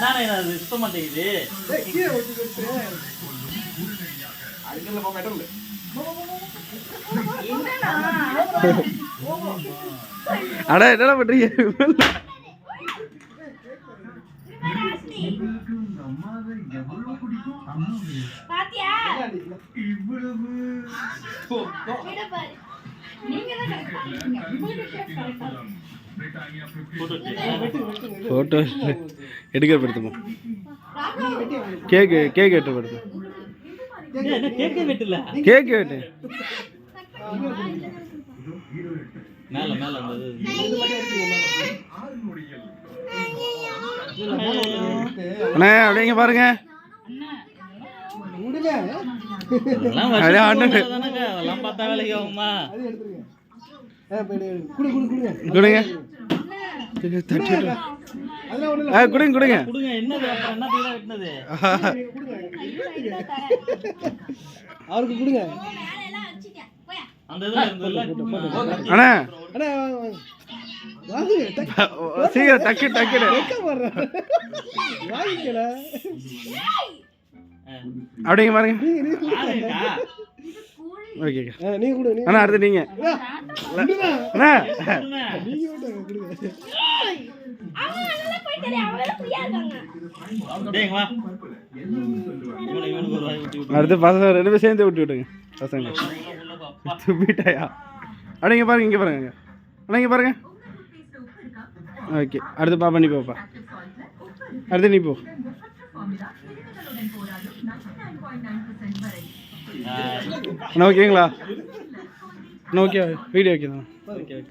என்னண்ணே அது சுத்த மாட்டேங்குது. அடா என்னடா பண்றீங்க? போட்டோ எடுக்க படுத்துமா? கேக்கு கேக் எட்டு படுத்து. கேக்கே வெட்டல. கேக் வெட்டு. மேல மேல அண்ணே அப்படிங்க பாருங்க. அதெல்லாம் பார்த்தா வேலைக்கு ஆகுமா? கொடுங்க கொடுங்க கொடுங்க. என்னது என்னது வெட்டினது? அவருக்கு கொடுங்க. அந்த இதுல இருந்ததுல அண்ணா சீக்கிரம் டக்கு டக்குன்னு அப்படிங்க பாருங்க. ஓகே அண்ணா அடுத்து நீங்க. அண்ணா அடுத்து பசங்க 2 பேரும் சேர்ந்து விட்டு விட்டுங்க. பசங்க துப்பிட்டாயா? அப்படிங்க பாருங்க. இங்கே பாருங்க. அண்ணா இங்கே பாருங்க. ஓகே அடுத்து பாப்பா நீ போப்பா. அடுத்து நீ போ. அண்ணா ஓகேங்களா? அண்ணா ஓகே வீடியோ ஓகே தான்.